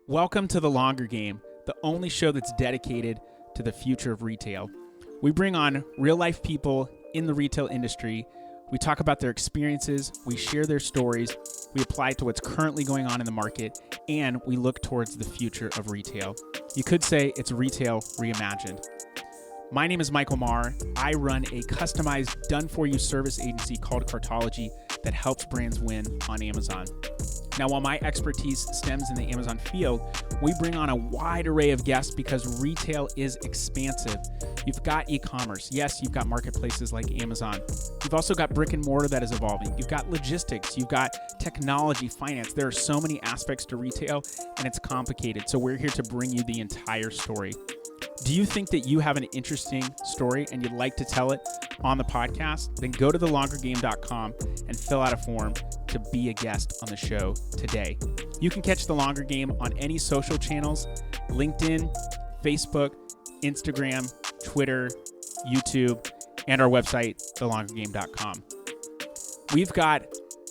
Welcome to The Longer Game, the only show that's dedicated to the future of retail. We bring on real-life people in the retail industry. We talk about their experiences, we share their stories, we apply it to what's currently going on in the market, and we look towards the future of retail. You could say it's Retail Reimagined. My name is Michael Marr. I run a customized, done-for-you service agency called Cartology that helps brands win on Amazon. Now, while my expertise stems in the Amazon field, we bring on a wide array of guests because retail is expansive. You've got e-commerce. Yes, you've got marketplaces like Amazon. You've also got brick and mortar that is evolving. You've got logistics. You've got technology, finance. There are so many aspects to retail, and it's complicated. So we're here to bring you the entire story. Do you think that you have an interesting story and you'd like to tell it on the podcast? Then go to thelongergame.com and fill out a form to be a guest on the show today. You can catch The Longer Game on any social channels: LinkedIn, Facebook, Instagram, Twitter, YouTube, and our website, thelongergame.com. We've got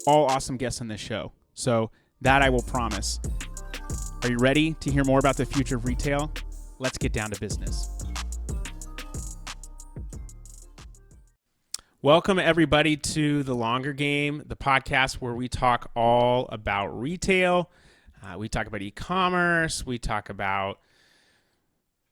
all awesome guests on this show, so that I will promise. Are you ready to hear more about the future of retail? Let's get down to business. Welcome, everybody, to The Longer Game, the podcast where we talk all about retail. We talk about e-commerce. We talk about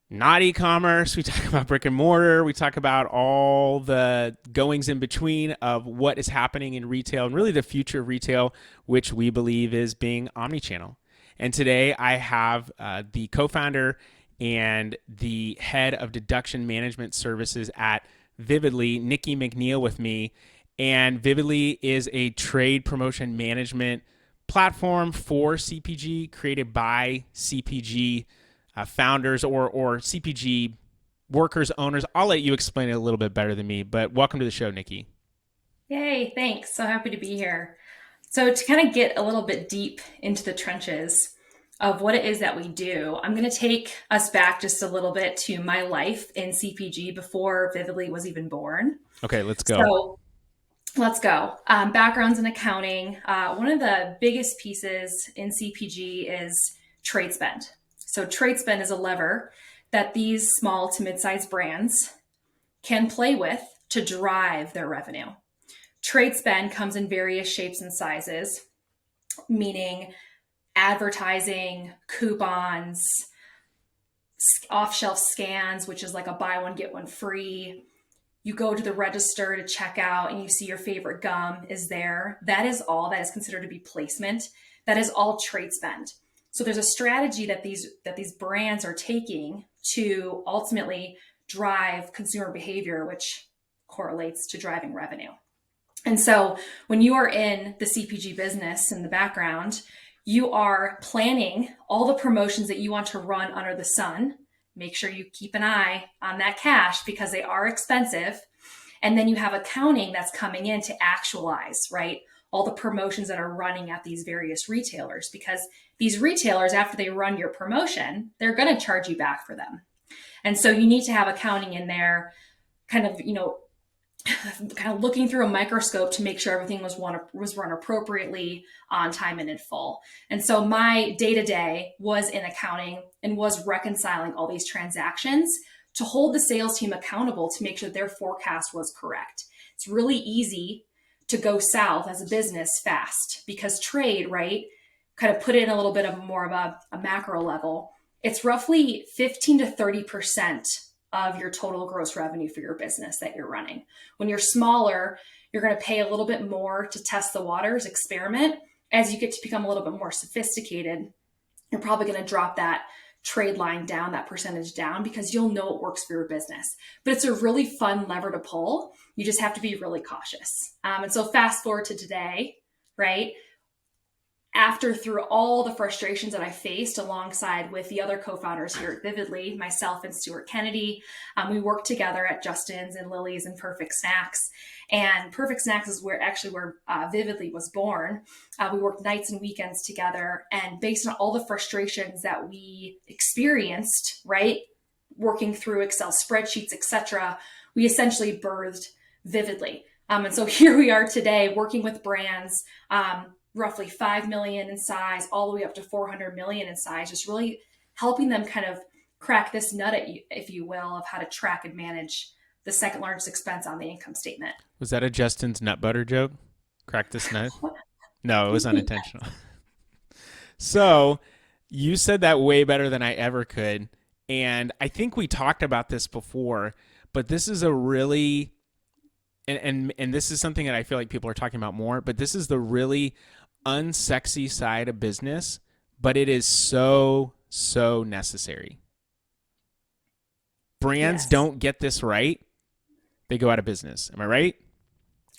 not e-commerce. We talk about brick and mortar. We talk about all the goings in between of what is happening in retail and really the future of retail, which we believe is being omni-channel. And today I have the co-founder and the head of Deduction Management Services at Vividly, Nikki McNeil, with me. And Vividly is a trade promotion management platform for CPG created by CPG founders or CPG workers, owners. I'll let you explain it a little bit better than me, but welcome to the show, Nikki. Yay, thanks. So happy to be here. So to kind of get a little bit deep into the trenches of what it is that we do, I'm going to take us back just a little bit to my life in CPG before Vividly was even born. Okay, let's go. So let's go. Backgrounds in accounting. One of the biggest pieces in CPG is trade spend. So trade spend is a lever that these small to mid-sized brands can play with to drive their revenue. Trade spend comes in various shapes and sizes, meaning advertising, coupons, off-shelf scans, which is like a buy one, get one free. You go to the register to check out and you see your favorite gum is there. That is all that is considered to be placement. That is all trade spend. So there's a strategy that these brands are taking to ultimately drive consumer behavior, which correlates to driving revenue. And so when you are in the CPG business in the background, you are planning all the promotions that you want to run under the sun. Make sure you keep an eye on that cash because they are expensive. And then you have accounting that's coming in to actualize, right? All the promotions that are running at these various retailers, because these retailers, after they run your promotion, they're going to charge you back for them. And so you need to have accounting in there kind of looking through a microscope to make sure everything was run appropriately, on time, and in full. And so my day-to-day was in accounting and was reconciling all these transactions to hold the sales team accountable to make sure their forecast was correct. It's really easy to go south as a business fast because trade, right, kind of put it in a little bit of more of a macro level. It's roughly 15 to 30% of your total gross revenue for your business that you're running. When you're smaller, you're going to pay a little bit more to test the waters, experiment. As you get to become a little bit more sophisticated, you're probably going to drop that trade line down, that percentage down, because you'll know it works for your business. But it's a really fun lever to pull. You just have to be really cautious. And so fast forward to today, right? After through all the frustrations that I faced alongside with the other co-founders here at Vividly, myself and Stuart Kennedy, we worked together at Justin's and Lily's and Perfect Snacks. And Perfect Snacks is where Vividly was born. We worked nights and weekends together. And based on all the frustrations that we experienced, right, working through Excel spreadsheets, etc., we essentially birthed Vividly. And so here we are today working with brands roughly 5 million in size all the way up to 400 million in size, just really helping them kind of crack this nut, if you will, of how to track and manage the second largest expense on the income statement. Was that a Justin's nut butter joke? Crack this nut? No, it was unintentional. So you said that way better than I ever could. And I think we talked about this before, but this is a really, and this is something that I feel like people are talking about more, but this is the really unsexy side of business, but it is so, so necessary. Brands don't get this right, they go out of business. Am I right?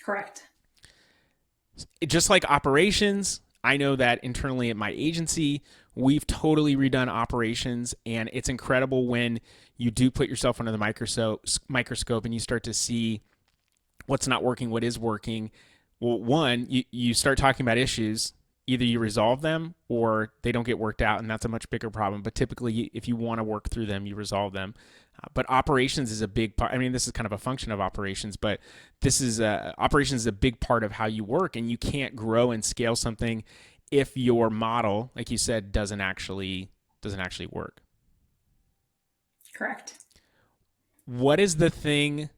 Correct. Just like operations, I know that internally at my agency, we've totally redone operations, and it's incredible when you do put yourself under the microscope and you start to see what's not working, what is working. Well, one, you start talking about issues. Either you resolve them or they don't get worked out, and that's a much bigger problem. But typically, if you want to work through them, you resolve them. But operations is a big part. I mean, this is kind of a function of operations, but operations is a big part of how you work, and you can't grow and scale something if your model, like you said, doesn't actually work. Correct. What is the thing?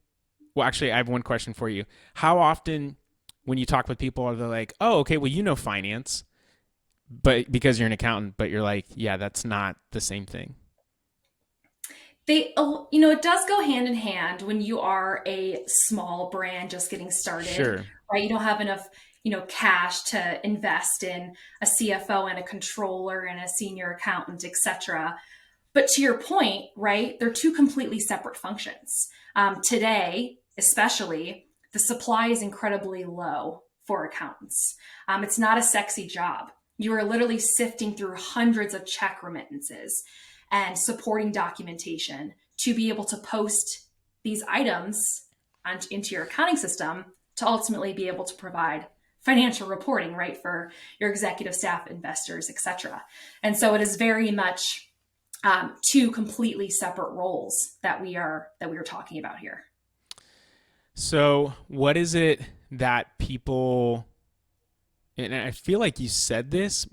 Well, actually, I have one question for you. How often, when you talk with people, are they like, "Oh, okay, well, you know finance," but because you're an accountant, but you're like, "Yeah, that's not the same thing." It does go hand in hand when you are a small brand just getting started, Sure. right? You don't have enough, cash to invest in a CFO and a controller and a senior accountant, etc. But to your point, right, they're two completely separate functions. Today, especially, the supply is incredibly low for accountants. It's not a sexy job. You are literally sifting through hundreds of check remittances and supporting documentation to be able to post these items into your accounting system to ultimately be able to provide financial reporting, right, for your executive staff, investors, etc. And so it is very much two completely separate roles that we are talking about here. So, what is it that people, and I feel like you said this,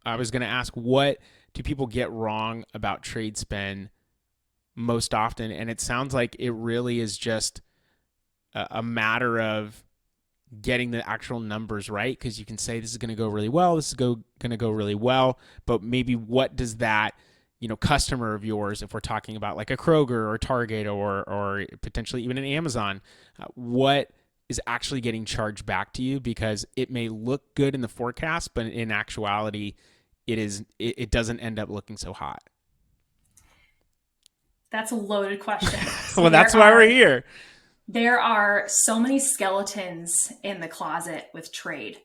I was going to ask, what do people get wrong about trade spend most often? And it sounds like it really is just a matter of getting the actual numbers right, because you can say this is going to go really well, this is going to go really well, but maybe what does that customer of yours, if we're talking about like a Kroger or Target or potentially even an Amazon, what is actually getting charged back to you? Because it may look good in the forecast, but in actuality, it doesn't end up looking so hot. That's a loaded question. Well, that's why we're here. There are so many skeletons in the closet with trade.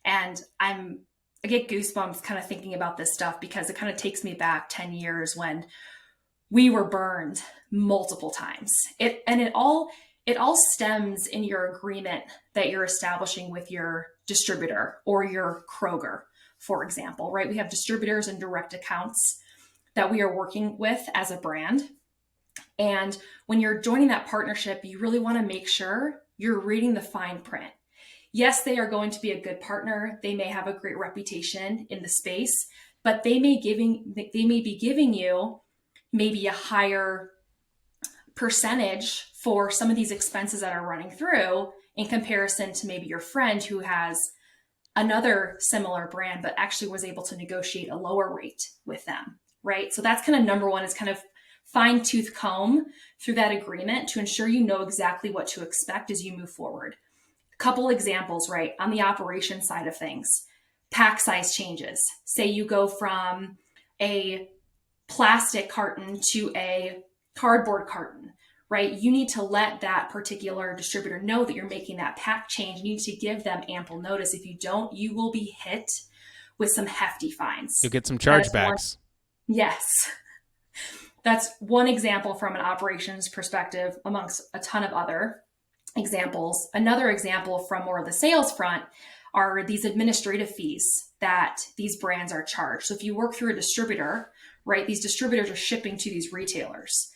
And I get goosebumps kind of thinking about this stuff because it kind of takes me back 10 years when we were burned multiple times. It all stems in your agreement that you're establishing with your distributor or your Kroger, for example, right? We have distributors and direct accounts that we are working with as a brand. And when you're joining that partnership, you really want to make sure you're reading the fine print. Yes, they are going to be a good partner. They may have a great reputation in the space, but they may be giving you maybe a higher percentage for some of these expenses that are running through in comparison to maybe your friend who has another similar brand, but actually was able to negotiate a lower rate with them, right? So that's kind of number one, is kind of fine tooth comb through that agreement to ensure you know exactly what to expect as you move forward. A couple examples, right? On the operation side of things, pack size changes. Say you go from a plastic carton to a cardboard carton, right? You need to let that particular distributor know that you're making that pack change. You need to give them ample notice. If you don't, you will be hit with some hefty fines. You'll get some chargebacks. Yes. That's one example from an operations perspective amongst a ton of other examples. Another example from more of the sales front are these administrative fees that these brands are charged. So if you work through a distributor, right, these distributors are shipping to these retailers.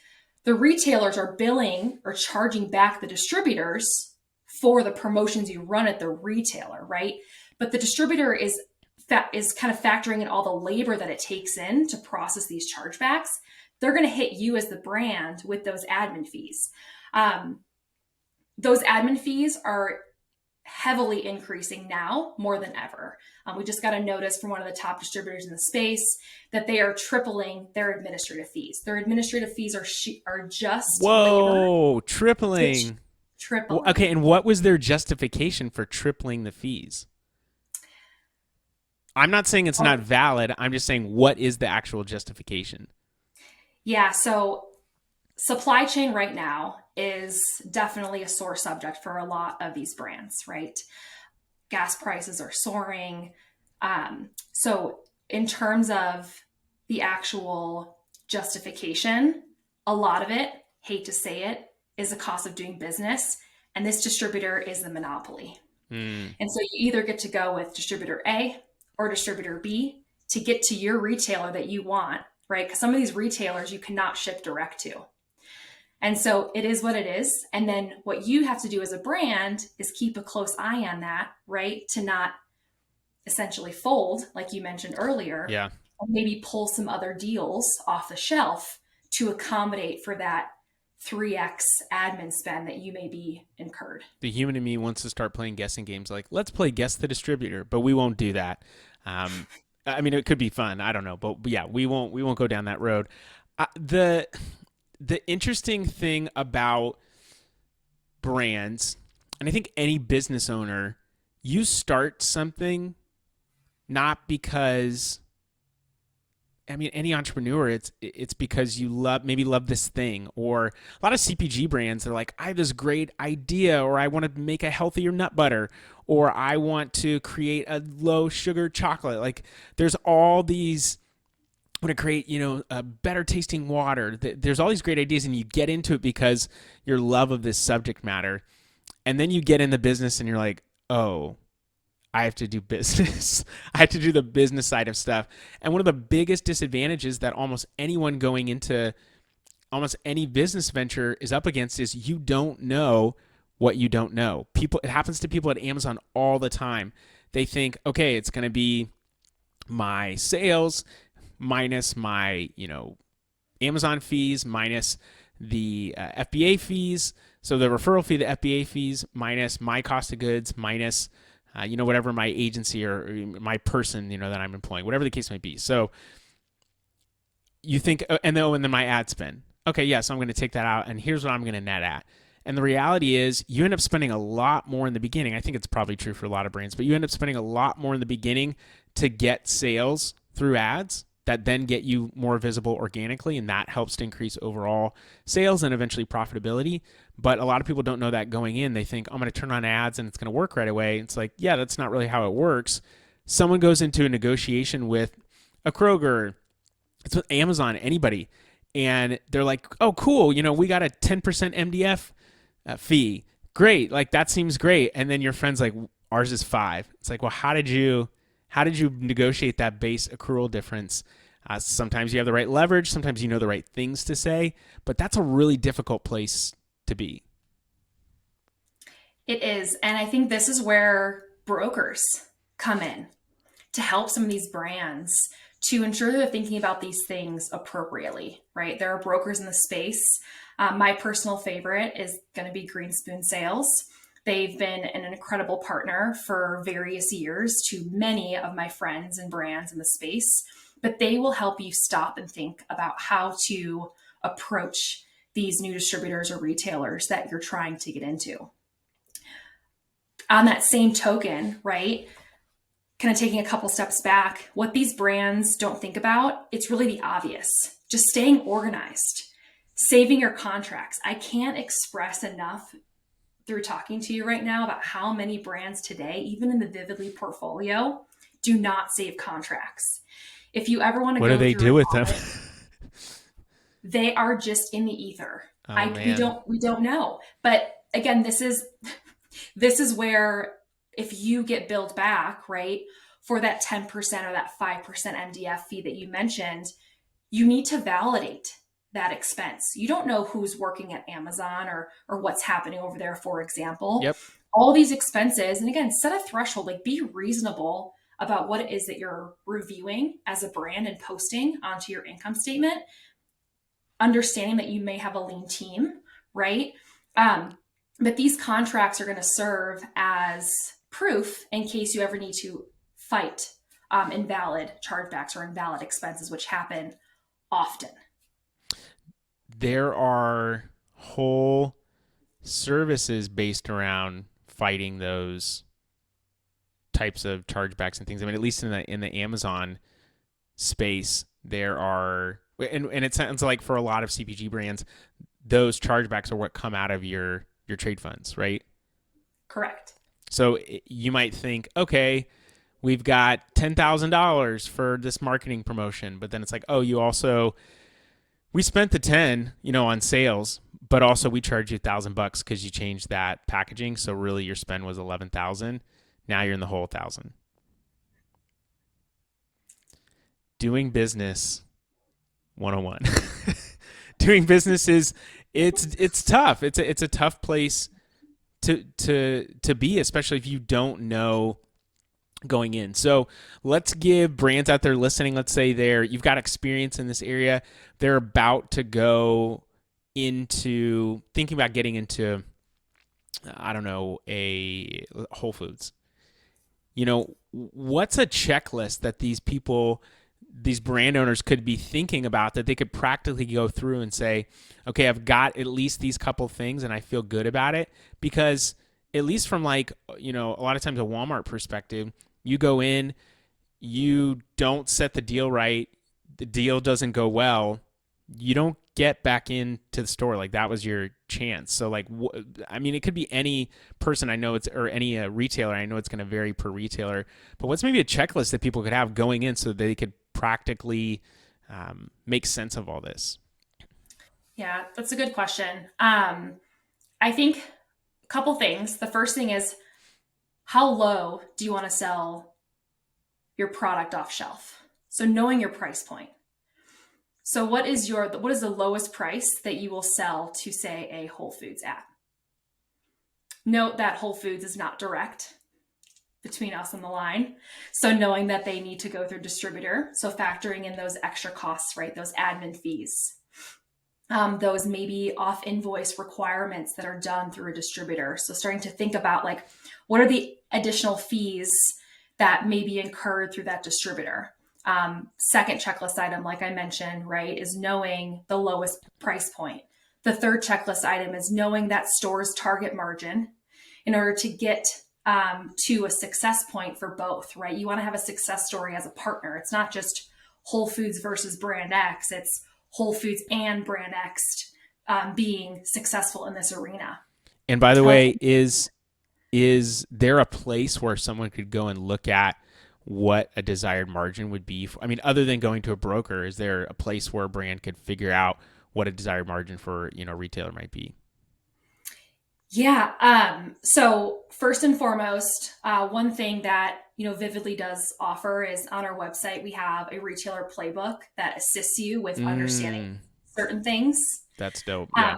The retailers are billing or charging back the distributors for the promotions you run at the retailer, right? But the distributor is is kind of factoring in all the labor that it takes in to process these chargebacks, they're going to hit you as the brand with those admin fees. Those admin fees are heavily increasing now more than ever. We just got a notice from one of the top distributors in the space that they are tripling their administrative fees. Their administrative fees are just labor. Tripling. Tripling. Okay, and what was their justification for tripling the fees? I'm not saying it's not valid. I'm just saying, what is the actual justification? Yeah, so supply chain right now is definitely a sore subject for a lot of these brands, right? Gas prices are soaring. So in terms of the actual justification, a lot of it, hate to say it, is the cost of doing business. And this distributor is the monopoly. And so you either get to go with distributor A or distributor B to get to your retailer that you want, right? Because some of these retailers you cannot ship direct to. And so it is what it is. And then what you have to do as a brand is keep a close eye on that, right? To not essentially fold, like you mentioned earlier. Yeah. Or maybe pull some other deals off the shelf to accommodate for that 3x admin spend that you may be incurred. The human in me wants to start playing guessing games like, let's play Guess the Distributor, but we won't do that. I mean, it could be fun. I don't know. But yeah, we won't go down that road. The interesting thing about brands, and I think any business owner, you start something not because, I mean, any entrepreneur, it's because you love this thing. Or a lot of CPG brands, they're like, I have this great idea, or I want to make a healthier nut butter, or I want to create a low sugar chocolate. Like, there's all these, I want to create, a better tasting water. There's all these great ideas, and you get into it because your love of this subject matter. And then you get in the business and you're like, oh, I have to do business. I have to do the business side of stuff. And one of the biggest disadvantages that almost anyone going into almost any business venture is up against is you don't know what you don't know. It happens to people at Amazon all the time. They think, okay, it's going to be my sales minus my, Amazon fees minus the FBA fees. So the referral fee, the FBA fees minus my cost of goods minus whatever my agency or my person, that I'm employing, whatever the case might be. So you think, and then my ad spend. Okay, yeah, so I'm going to take that out, and here's what I'm going to net at. And the reality is you end up spending a lot more in the beginning. I think it's probably true for a lot of brands, but you end up spending a lot more in the beginning to get sales through ads that then get you more visible organically, and that helps to increase overall sales and eventually profitability. But a lot of people don't know that going in. They think, I'm going to turn on ads and it's going to work right away. It's like, yeah, that's not really how it works. Someone goes into a negotiation with a Kroger, it's with Amazon, anybody, and they're like, oh, cool, we got a 10% MDF fee. Great, like that seems great. And then your friend's like, ours is 5. It's like, well, how did you negotiate that base accrual difference? Sometimes you have the right leverage, sometimes you know the right things to say, but that's a really difficult place to be. It is. And I think this is where brokers come in to help some of these brands to ensure they're thinking about these things appropriately, right? There are brokers in the space. My personal favorite is going to be Green Spoon Sales. They've been an incredible partner for various years to many of my friends and brands in the space, but they will help you stop and think about how to approach these new distributors or retailers that you're trying to get into. On that same token, right, kind of taking a couple steps back, what these brands don't think about, it's really the obvious. Just staying organized, saving your contracts. I can't express enough through talking to you right now about how many brands today, even in the Vividly portfolio, do not save contracts. If you ever want to, what do they do with them? They are just in the ether. Oh, we don't know. But again, this is where if you get billed back, right, for that 10% or that 5% MDF fee that you mentioned, you need to validate that expense. You don't know who's working at Amazon or what's happening over there, for example. Yep. All these expenses, and again, set a threshold, like be reasonable about what it is that you're reviewing as a brand and posting onto your income statement, understanding that you may have a lean team, right? But these contracts are going to serve as proof in case you ever need to fight invalid chargebacks or invalid expenses, which happen often. There are whole services based around fighting those types of chargebacks and things. I mean, at least in the Amazon space, there are, and it sounds like for a lot of CPG brands, those chargebacks are what come out of your trade funds, right? Correct. So you might think, okay, we've got $10,000 for this marketing promotion, but then it's like, oh, we spent the 10, on sales, but also we charge you $1,000 because you changed that packaging. So really your spend was 11,000. Now you're in the whole 1,000. Doing business 101. Doing business it's tough. It's a tough place to be, especially if you don't know going in. So let's give brands out there listening, let's say you've got experience in this area, they're about to go into thinking about getting into, I don't know, a Whole Foods. What's a checklist that these brand owners could be thinking about that they could practically go through and say, okay, I've got at least these couple things and I feel good about it? Because at least from a lot of times a Walmart perspective, you go in, you don't set the deal right, the deal doesn't go well, you don't get back into the store. Like that was your chance. So it could be any person I know or any retailer. I know it's going to vary per retailer, but what's maybe a checklist that people could have going in so they could practically make sense of all this? Yeah, that's a good question. I think a couple things. The first thing is, how low do you want to sell your product off shelf? So knowing your price point. So what is the lowest price that you will sell to, say, a Whole Foods at? Note that Whole Foods is not direct between us and the line. So knowing that they need to go through distributor. So factoring in those extra costs, right? Those admin fees. Those maybe off invoice requirements that are done through a distributor. So starting to think about what are the additional fees that may be incurred through that distributor. Second checklist item, like I mentioned, right, is knowing the lowest price point. The third checklist item is knowing that store's target margin in order to get to a success point for both, right? You want to have a success story as a partner. It's not just Whole Foods versus brand X. It's Whole Foods and brand X being successful in this arena. And by the way, is there a place where someone could go and look at what a desired margin would be? Other than going to a broker, is there a place where a brand could figure out what a desired margin for, a retailer might be? Yeah. So first and foremost, one thing that, Vividly does offer is on our website, we have a retailer playbook that assists you with understanding certain things. That's dope. Yeah.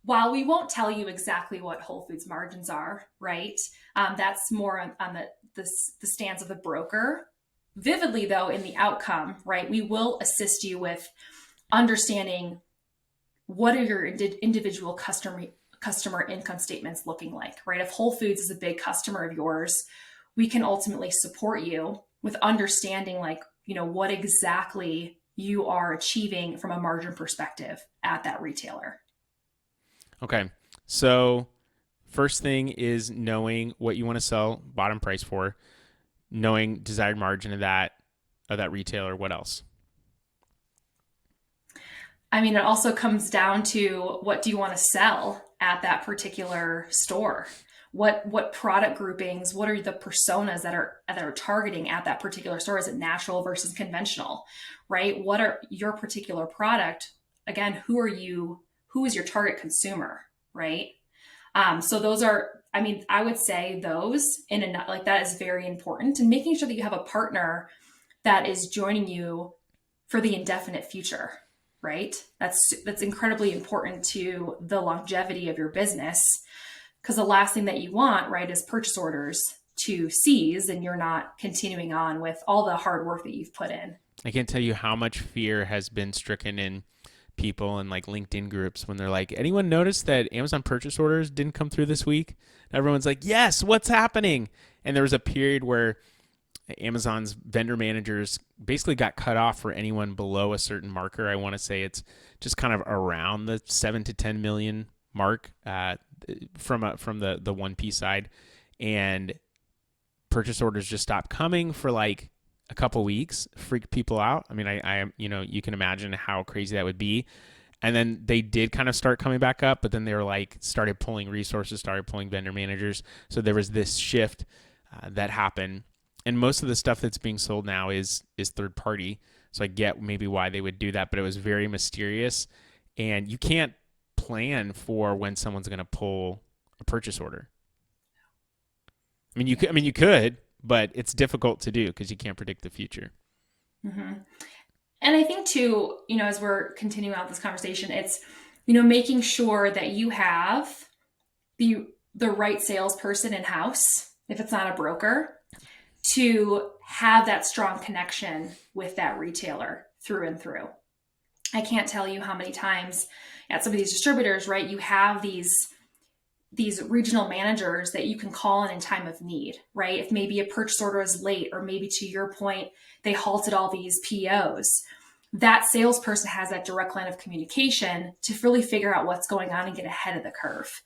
While we won't tell you exactly what Whole Foods margins are, right? That's more on the stance of the broker. Vividly, though, in the outcome, right, we will assist you with understanding what are your individual customer income statements looking like, right? If Whole Foods is a big customer of yours, we can ultimately support you with understanding what exactly you are achieving from a margin perspective at that retailer. Okay. So first thing is knowing what you want to sell bottom price for, knowing desired margin of that retailer. What else? It also comes down to, what do you want to sell at that particular store? What product groupings, what are the personas that are targeting at that particular store? Is it natural versus conventional, right? What are your particular product? Again, who is your target consumer, right? So those are, I would say those that is very important, and making sure that you have a partner that is joining you for the indefinite future, right? That's incredibly important to the longevity of your business, because the last thing that you want, right, is purchase orders to seize, and you're not continuing on with all the hard work that you've put in. I can't tell you how much fear has been stricken in people and like LinkedIn groups when they're like, anyone notice that Amazon purchase orders didn't come through this week? Everyone's like, yes, what's happening? And there was a period where Amazon's vendor managers basically got cut off for anyone below a certain marker. I want to say it's just kind of around the 7 to 10 million mark from the 1P side, and purchase orders just stopped coming for like a couple weeks, freaked people out. I mean, I you can imagine how crazy that would be. And then they did kind of start coming back up, but then they were like, started pulling resources, started pulling vendor managers. So there was this shift that happened. And most of the stuff that's being sold now is third party. So I get maybe why they would do that, but it was very mysterious. And you can't plan for when someone's going to pull a purchase order. You could, but it's difficult to do because you can't predict the future. Mm-hmm. And I think too, as we're continuing out this conversation, it's, making sure that you have the right salesperson in house, if it's not a broker, to have that strong connection with that retailer through and through. I can't tell you how many times at some of these distributors, right, you have these regional managers that you can call in time of need, right? If maybe a purchase order is late, or maybe to your point, they halted all these POs, that salesperson has that direct line of communication to really figure out what's going on and get ahead of the curve.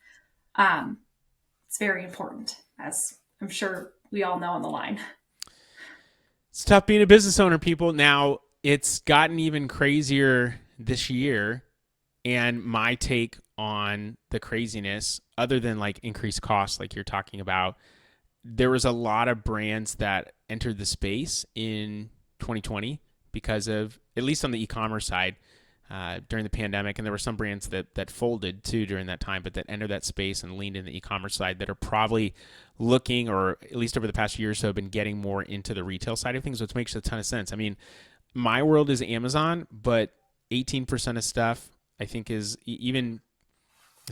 It's very important, as I'm sure we all know on the line. It's tough being a business owner, people. Now, it's gotten even crazier this year. And my take on the craziness, other than like increased costs, like you're talking about, there was a lot of brands that entered the space in 2020 because of, at least on the e-commerce side, during the pandemic. And there were some brands that folded too during that time, but that entered that space and leaned in the e-commerce side that are probably looking, or at least over the past year or so, have been getting more into the retail side of things, which makes a ton of sense. I mean, my world is Amazon, but 18% of stuff, I think, is even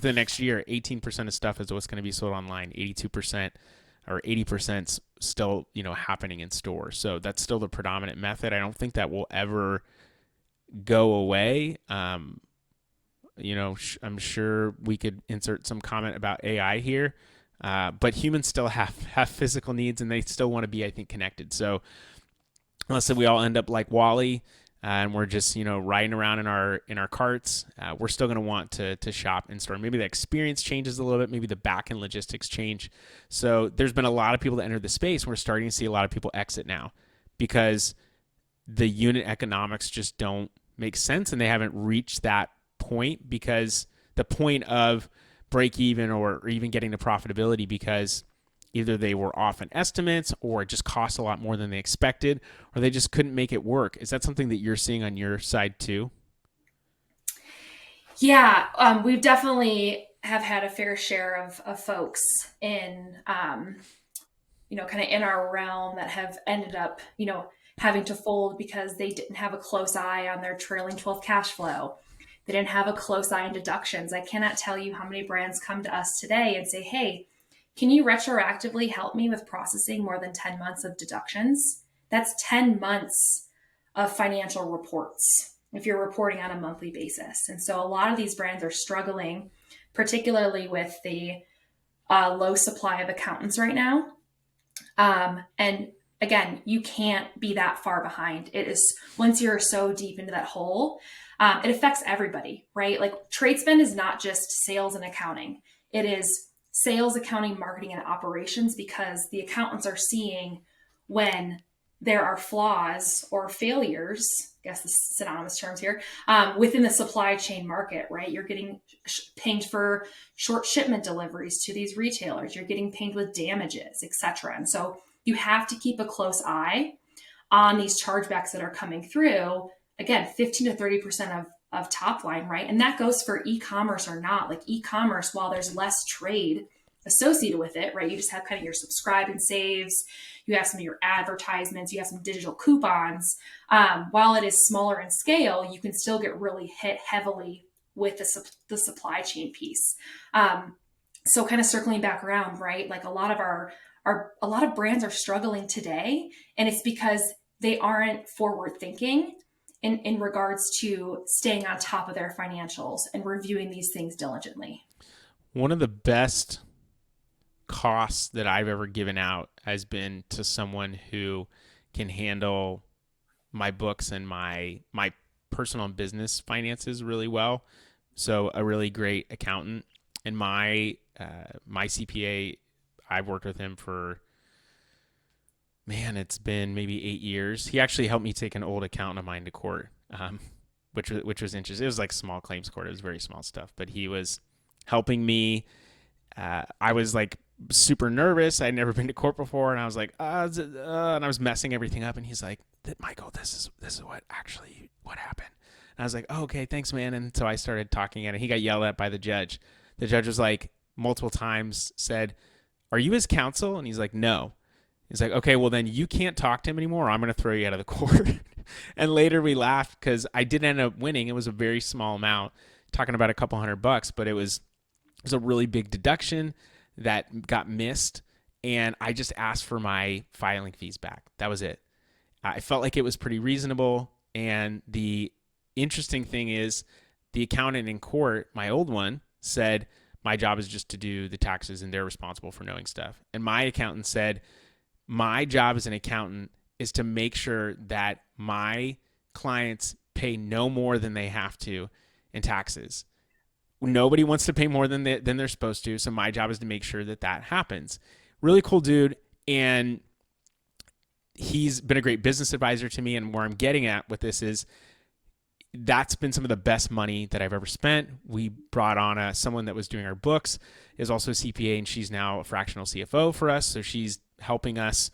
the next year, 18% of stuff is what's going to be sold online. 82% or 80% still, happening in stores. So that's still the predominant method. I don't think that will ever go away. I'm sure we could insert some comment about AI here, but humans still have physical needs, and they still want to be, I think, connected. So unless we all end up like Wall-E, and we're just, riding around in our carts, we're still going to want to shop in store. Maybe the experience changes a little bit. Maybe the back-end logistics change. So there's been a lot of people that enter the space. We're starting to see a lot of people exit now because the unit economics just don't make sense, and they haven't reached that point, because the point of break even or even getting to profitability, because either they were off in estimates, or it just cost a lot more than they expected, or they just couldn't make it work. Is that something that you're seeing on your side too? Yeah, we've definitely have had a fair share of folks in, kind of in our realm that have ended up, having to fold because they didn't have a close eye on their trailing 12 cash flow. They didn't have a close eye on deductions. I cannot tell you how many brands come to us today and say, hey, can you retroactively help me with processing more than 10 months of deductions? That's 10 months of financial reports if you're reporting on a monthly basis. And so a lot of these brands are struggling, particularly with the low supply of accountants right now. And again, you can't be that far behind. It is, once you're so deep into that hole, it affects everybody, right? Like trade spend is not just sales and accounting. It is sales, accounting, marketing, and operations, because the accountants are seeing when there are flaws or failures, I guess the synonymous terms here, within the supply chain market, right? You're getting pinged for short shipment deliveries to these retailers. You're getting pinged with damages, etc. And so you have to keep a close eye on these chargebacks that are coming through. Again, 15 to 30% of top line, right? And that goes for e-commerce or not. Like e-commerce, while there's less trade associated with it, right? You just have kind of your subscribe and saves. You have some of your advertisements. You have some digital coupons. While it is smaller in scale, you can still get really hit heavily with the supply chain piece. So kind of circling back around, right? Like a lot of our a lot of brands are struggling today, and it's because they aren't forward thinking in regards to staying on top of their financials and reviewing these things diligently. One of the best costs that I've ever given out has been to someone who can handle my books and my personal and business finances really well. So a really great accountant. And my CPA, I've worked with him for, man, it's been maybe 8 years. He actually helped me take an old accountant of mine to court, which was interesting. It was like small claims court. It was very small stuff, but he was helping me. I was like super nervous. I'd never been to court before, and I was like, and I was messing everything up. And he's like, Michael, this is what happened. And I was like, oh, okay, thanks, man. And so I started talking at it. He got yelled at by the judge. The judge was like, multiple times said, are you his counsel? And he's like, no. He's like, okay, well then you can't talk to him anymore, or I'm going to throw you out of the court. And later we laughed because I did end up winning. It was a very small amount, talking about a couple $100, but it was a really big deduction that got missed. And I just asked for my filing fees back. That was it. I felt like it was pretty reasonable. And the interesting thing is the accountant in court, my old one, said, my job is just to do the taxes and they're responsible for knowing stuff. And my accountant said, my job as an accountant is to make sure that my clients pay no more than they have to in taxes. Nobody wants to pay more than they're supposed to. So my job is to make sure that happens. Really cool dude. And he's been a great business advisor to me. And where I'm getting at with this is that's been some of the best money that I've ever spent. We brought on someone that was doing our books, is also a CPA, and she's now a fractional CFO for us. So she's helping us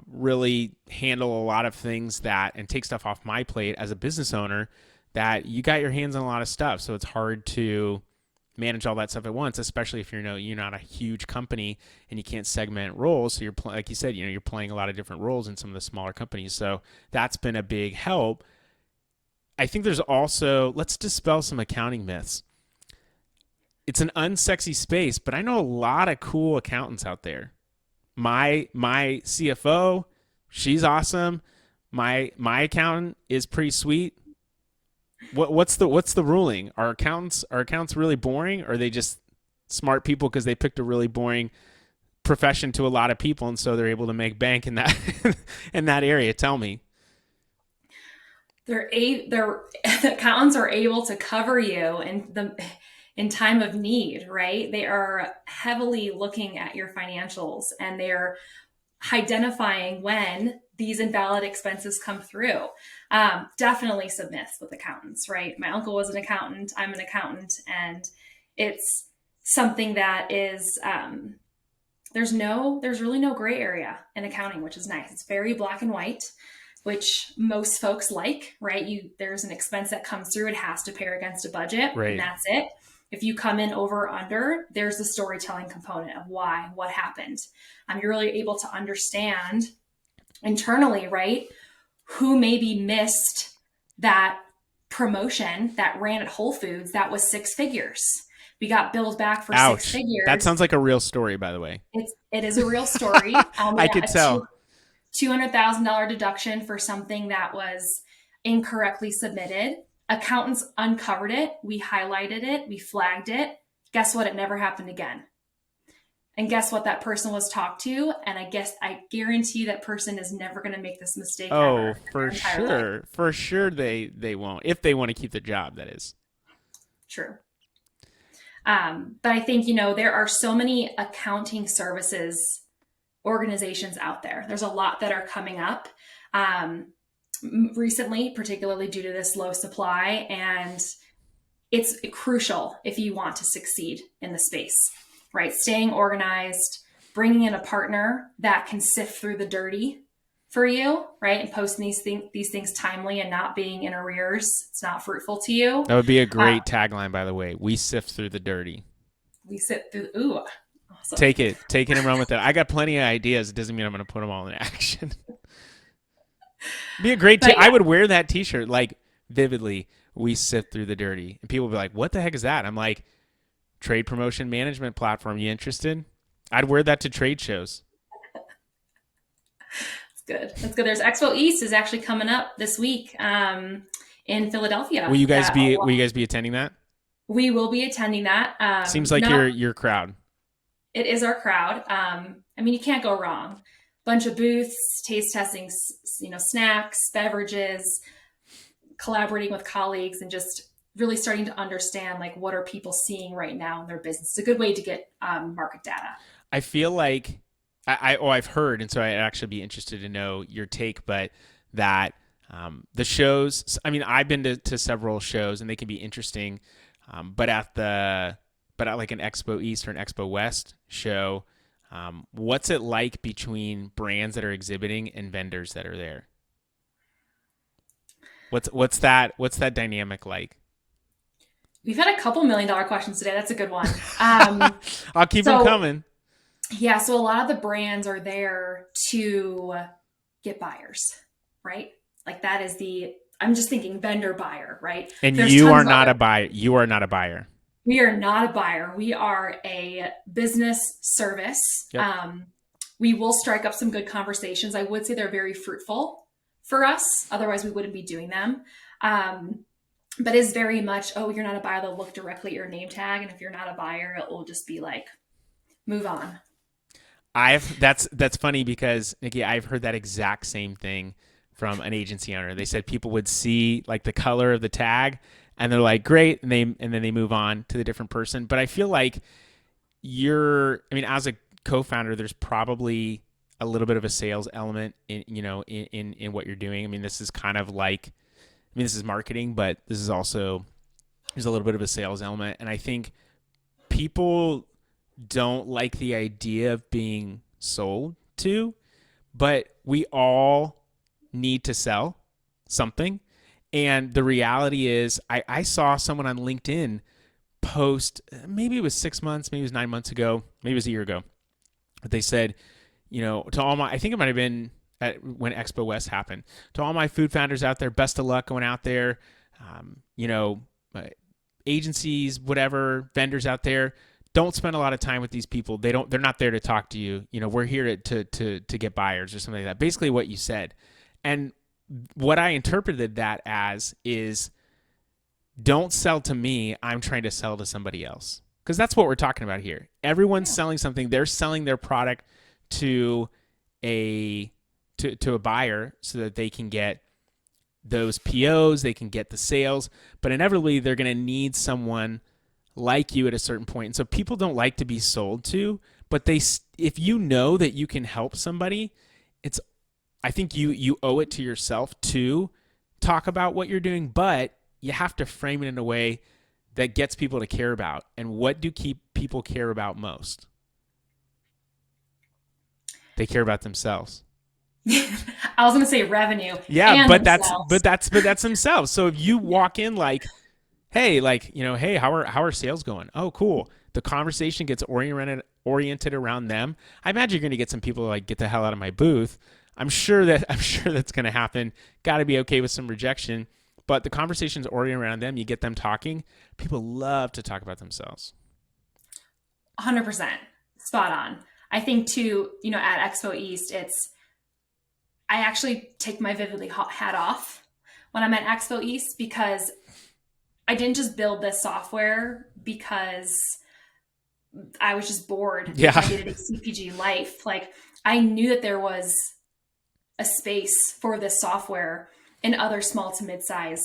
really handle a lot of things and take stuff off my plate as a business owner, that you got your hands on a lot of stuff. So it's hard to manage all that stuff at once, especially if you're not a huge company and you can't segment roles. So you're like you said, you're playing a lot of different roles in some of the smaller companies. So that's been a big help. I think there's also, let's dispel some accounting myths. It's an unsexy space, but I know a lot of cool accountants out there. My CFO, she's awesome. My accountant is pretty sweet. What's the ruling? Are accountants really boring, or are they just smart people because they picked a really boring profession to a lot of people, and so they're able to make bank in that in that area? Tell me. The accountants are able to cover you in time of need, right? They are heavily looking at your financials, and they're identifying when these invalid expenses come through. Definitely some myths with accountants, right? My uncle was an accountant. I'm an accountant, and it's something that is, there's really no gray area in accounting, which is nice. It's very black and white, which most folks like, right? There's an expense that comes through, it has to pair against a budget, right, and that's it. If you come in over or under, there's the storytelling component of why, what happened. You're really able to understand internally, right, who maybe missed that promotion that ran at Whole Foods that was 6 figures. We got billed back for Ouch. 6 figures. That sounds like a real story, by the way. It is a real story. I could tell. $200,000 deduction for something that was incorrectly submitted. Accountants uncovered it. We highlighted it. We flagged it. Guess what? It never happened again. And guess what? That person was talked to. And I guarantee that person is never going to make this mistake. Oh, for sure. Life. For sure they won't. If they want to keep the job, that is. True. But I think, there are so many accounting services organizations out there. There's a lot that are coming up recently, particularly due to this low supply. And it's crucial if you want to succeed in the space, right? Staying organized, bringing in a partner that can sift through the dirty for you, right? And posting these things timely and not being in arrears. It's not fruitful to you. That would be a great tagline, by the way. We sift through the dirty. We sift through, ooh. Awesome. Take it and run with it. I got plenty of ideas. It doesn't mean I'm going to put them all in action. Be a great I would wear that t-shirt like vividly. We sift through the dirty. And people would be like, what the heck is that? I'm like, trade promotion management platform. You interested? I'd wear that to trade shows. It's good. That's good. There's Expo East is actually coming up this week in Will Philadelphia. you guys be attending that? We will be attending that. Seems like Not your crowd. It is our crowd. I mean, you can't go wrong. Bunch of booths, taste testing, snacks, beverages, collaborating with colleagues, and just really starting to understand like what are people seeing right now in their business. It's a good way to get market data. I feel like I've heard, and so I'd actually be interested to know your take, but that the shows. I mean, I've been to several shows, and they can be interesting, but at like an Expo East or an Expo West show, what's it like between brands that are exhibiting and vendors that are there? What's that dynamic like? We've had a couple $1 million questions today. That's a good one. I'll keep them coming. Yeah, so a lot of the brands are there to get buyers, right? Like that is I'm just thinking vendor buyer, right? And you are not a buyer. You are not a buyer. We are not a buyer. We are a business service. Yep. We will strike up some good conversations. I would say they're very fruitful for us. Otherwise, we wouldn't be doing them. But it's very much, oh, you're not a buyer. They'll look directly at your name tag. And if you're not a buyer, it will just be like, move on. That's funny because, Nikki, I've heard that exact same thing from an agency owner. They said people would see like the color of the tag and they're like, great. And then they move on to the different person. But I feel like as a co-founder, there's probably a little bit of a sales element in what you're doing. I mean, this is kind of like, this is marketing, but there's a little bit of a sales element. And I think people don't like the idea of being sold to, but we all need to sell something. And the reality is I saw someone on LinkedIn post, maybe it was 6 months, maybe it was 9 months ago, maybe it was a year ago. But they said, to all I think it might've been when Expo West happened, to all my food founders out there, best of luck going out there. Agencies, whatever, vendors out there, don't spend a lot of time with these people. They're not there to talk to you. We're here to get buyers or something like that. Basically what you said. And what I interpreted that as is, don't sell to me. I'm trying to sell to somebody else. Because that's what we're talking about here. Everyone's selling something. They're selling their product to a buyer so that they can get those POs, they can get the sales, but inevitably they're going to need someone like you at a certain point. And so people don't like to be sold to, but if you know that you can help somebody, I think you owe it to yourself to talk about what you're doing, but you have to frame it in a way that gets people to care about. And what do people care about most? They care about themselves. I was going to say revenue. Yeah, but that's themselves. So if you walk in like, hey, hey, how are sales going? Oh, cool. The conversation gets oriented around them. I imagine you're going to get some people like, get the hell out of my booth. I'm sure that's going to happen. Got to be okay with some rejection, but the conversation's oriented around them. You get them talking. People love to talk about themselves. 100%. Spot on. I think too, at Expo East, I actually take my Vividly hat off when I'm at Expo East, because I didn't just build this software because I was just bored. Yeah. I did a CPG life. Like, I knew that there was a space for this software in other small to mid-size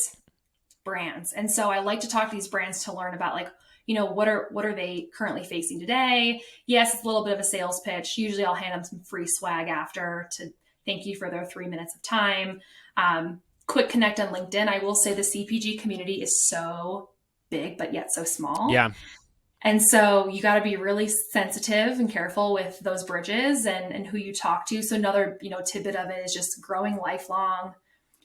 brands. And so I like to talk to these brands to learn about what are they currently facing today? Yes, it's a little bit of a sales pitch. Usually I'll hand them some free swag after to thank you for their 3 minutes of time. Quick connect on LinkedIn. I will say the CPG community is so big, but yet so small. Yeah. And so you got to be really sensitive and careful with those bridges and who you talk to. So another, tidbit of it is just growing lifelong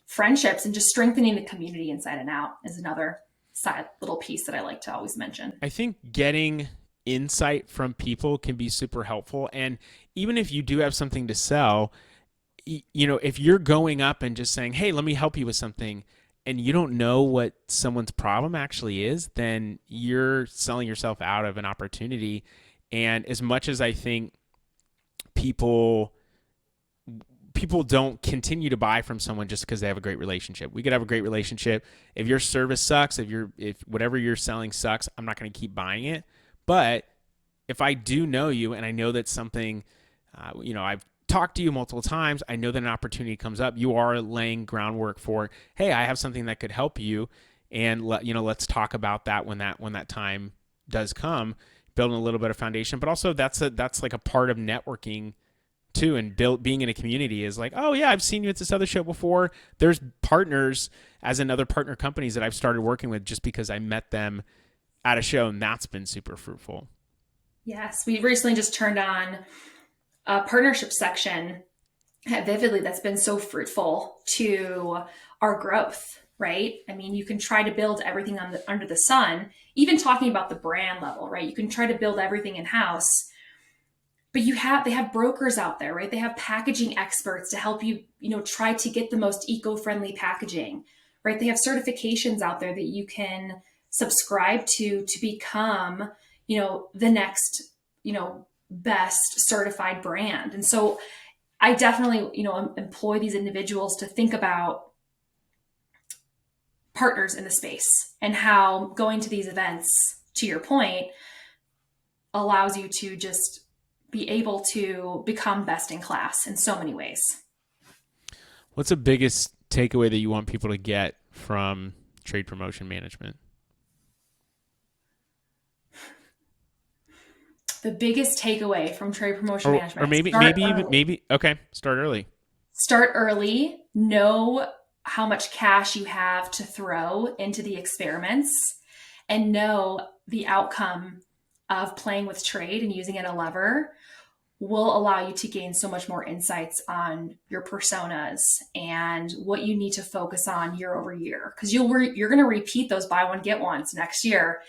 friendships and just strengthening the community inside and out is another side little piece that I like to always mention. I think getting insight from people can be super helpful. And even if you do have something to sell, if you're going up and just saying, hey, let me help you with something, and you don't know what someone's problem actually is, then you're selling yourself out of an opportunity. And as much as I think people people don't continue to buy from someone just because they have a great relationship. We could have a great relationship. If your service sucks, if whatever you're selling sucks, I'm not going to keep buying it. But if I do know you and I know that something, I've talked to you multiple times, I know that an opportunity comes up, you are laying groundwork for, hey, I have something that could help you, and let's talk about that when that time does come. Building a little bit of foundation, but also that's like a part of networking too, and being in a community is like, oh yeah, I've seen you at this other show before. There's partners, as in other partner companies that I've started working with just because I met them at a show, and that's been super fruitful. Yes, we recently just turned on a partnership section at Vividly that's been so fruitful to our growth, right? I mean, you can try to build everything under the sun, even talking about the brand level, right? You can try to build everything in-house, but they have brokers out there, right? They have packaging experts to help you, try to get the most eco-friendly packaging, right? They have certifications out there that you can subscribe to become, the next, best certified brand. And so I definitely, employ these individuals to think about partners in the space and how going to these events, to your point, allows you to just be able to become best in class in so many ways. What's the biggest takeaway that you want people to get from trade promotion management? The biggest takeaway from trade promotion management, or maybe okay, start early. Start early. Know how much cash you have to throw into the experiments, and know the outcome of playing with trade and using it a lever will allow you to gain so much more insights on your personas and what you need to focus on year over year. Because you're going to repeat those buy one, get ones next year.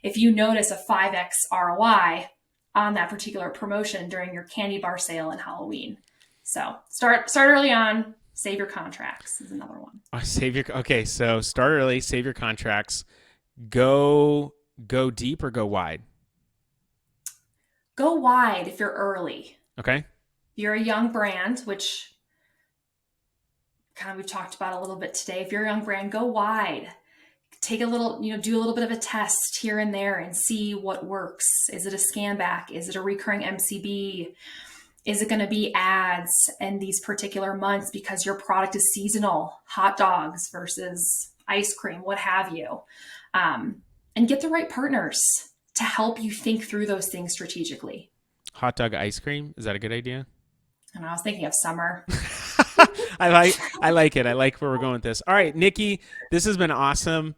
If you notice a 5x ROI on that particular promotion during your candy bar sale in Halloween. So start early on, save your contracts is another one. Okay, so start early, save your contracts, go deep or go wide? Go wide if you're early. Okay. If you're a young brand, which kind of we've talked about a little bit today. If you're a young brand, go wide. Take a little, do a little bit of a test here and there and see what works. Is it a scan back? Is it a recurring MCB? Is it going to be ads in these particular months because your product is seasonal, hot dogs versus ice cream, what have you? And get the right partners to help you think through those things strategically. Hot dog ice cream, is that a good idea? And I was thinking of summer. I like it. I like where we're going with this. All right, Nikki, this has been awesome.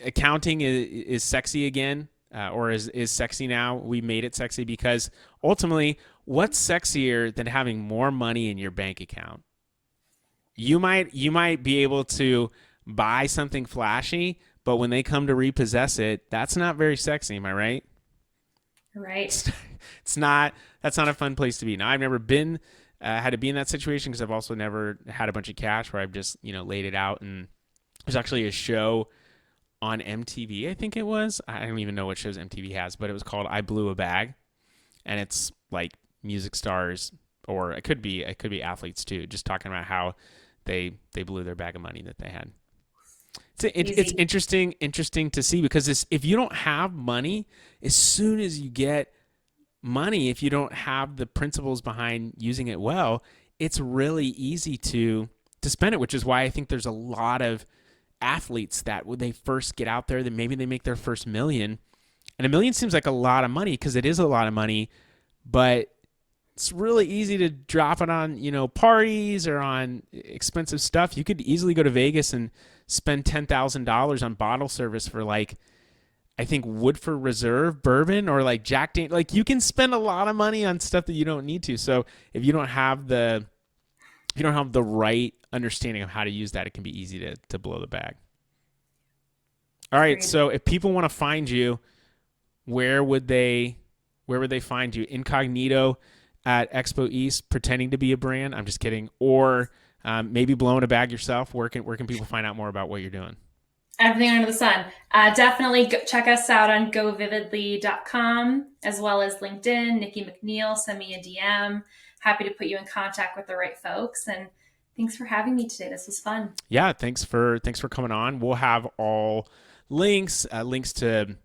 Accounting is sexy again, or is sexy now. We made it sexy because ultimately, what's sexier than having more money in your bank account? You might be able to buy something flashy, but when they come to repossess it, that's not very sexy. Am I right? Right. It's not. That's not a fun place to be. Now, I've never been had to be in that situation because I've also never had a bunch of cash where I've just laid it out. And there's actually a show on MTV, I think it was. I don't even know what shows MTV has, but it was called I Blew a Bag, and it's like music stars, or it could be athletes too, just talking about how they blew their bag of money that they had. It's interesting to see, because if you don't have money, as soon as you get money, if you don't have the principles behind using it well, it's really easy to spend it, which is why I think there's a lot of athletes that when they first get out there, that maybe they make their first $1 million, and $1 million seems like a lot of money because it is a lot of money, but it's really easy to drop it on, parties or on expensive stuff. You could easily go to Vegas and spend $10,000 on bottle service for I think Woodford Reserve bourbon, or Jack Daniels. You can spend a lot of money on stuff that you don't need to. So if you don't have the right understanding of how to use that, it can be easy to blow the bag. All right. So if people want to find you, where would they find you? Incognito at Expo East, pretending to be a brand? I'm just kidding. Or maybe blowing a bag yourself. Where can people find out more about what you're doing? Everything under the sun. Definitely check us out on govividly.com, as well as LinkedIn. Nikki McNeil, send me a DM. happy to put you in contact with the right folks. And thanks for having me today. This was fun. Yeah, thanks for coming on. We'll have all links to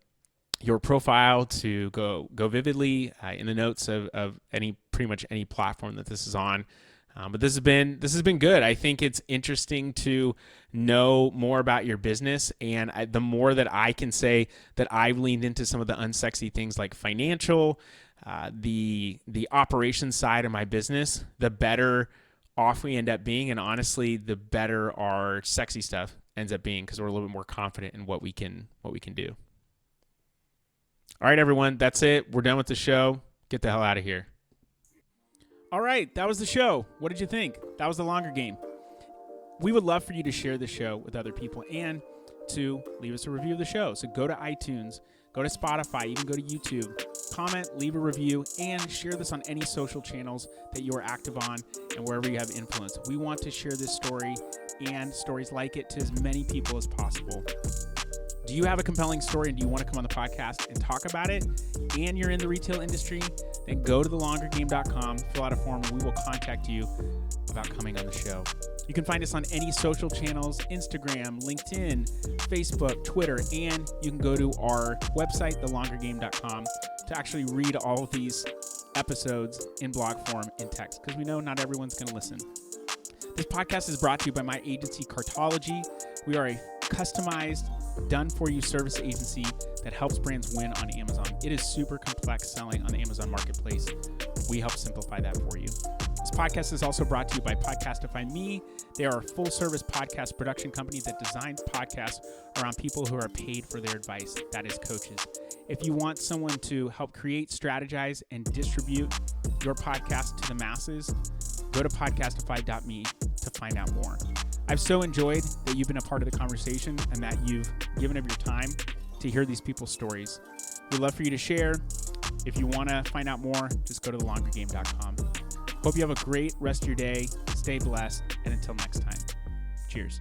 your profile to go Vividly in the notes of pretty much any platform that this is on. But this has been good. I think it's interesting to know more about your business, and the more that I can say that I've leaned into some of the unsexy things like financial, the operations side of my business, the better off we end up being, and honestly, the better our sexy stuff ends up being because we're a little bit more confident in what we can do. All right, everyone, that's it. We're done with the show. Get the hell out of here. All right, that was the show. What did you think? That was the longer game. We would love for you to share the show with other people and to leave us a review of the show. So go to iTunes, go to Spotify, even go to YouTube, comment, leave a review, and share this on any social channels that you are active on and wherever you have influence. We want to share this story and stories like it to as many people as possible. Do you have a compelling story and do you want to come on the podcast and talk about it and you're in the retail industry? Then go to thelongergame.com, fill out a form, and we will contact you about coming on the show. You can find us on any social channels, Instagram, LinkedIn, Facebook, Twitter, and you can go to our website, thelongergame.com, to actually read all of these episodes in blog form in text, because we know not everyone's going to listen. This podcast is brought to you by my agency, Cartology. We are a customized, done-for-you service agency that helps brands win on Amazon. It is super complex selling on the Amazon Marketplace. We help simplify that for you. This podcast is also brought to you by Podcastify Me. They are a full-service podcast production company that designs podcasts around people who are paid for their advice. That is coaches. If you want someone to help create, strategize, and distribute your podcast to the masses, go to podcastify.me to find out more. I've so enjoyed that you've been a part of the conversation and that you've given of your time to hear these people's stories. We'd love for you to share. If you want to find out more, just go to thelongergame.com. Hope you have a great rest of your day. Stay blessed. And until next time, cheers.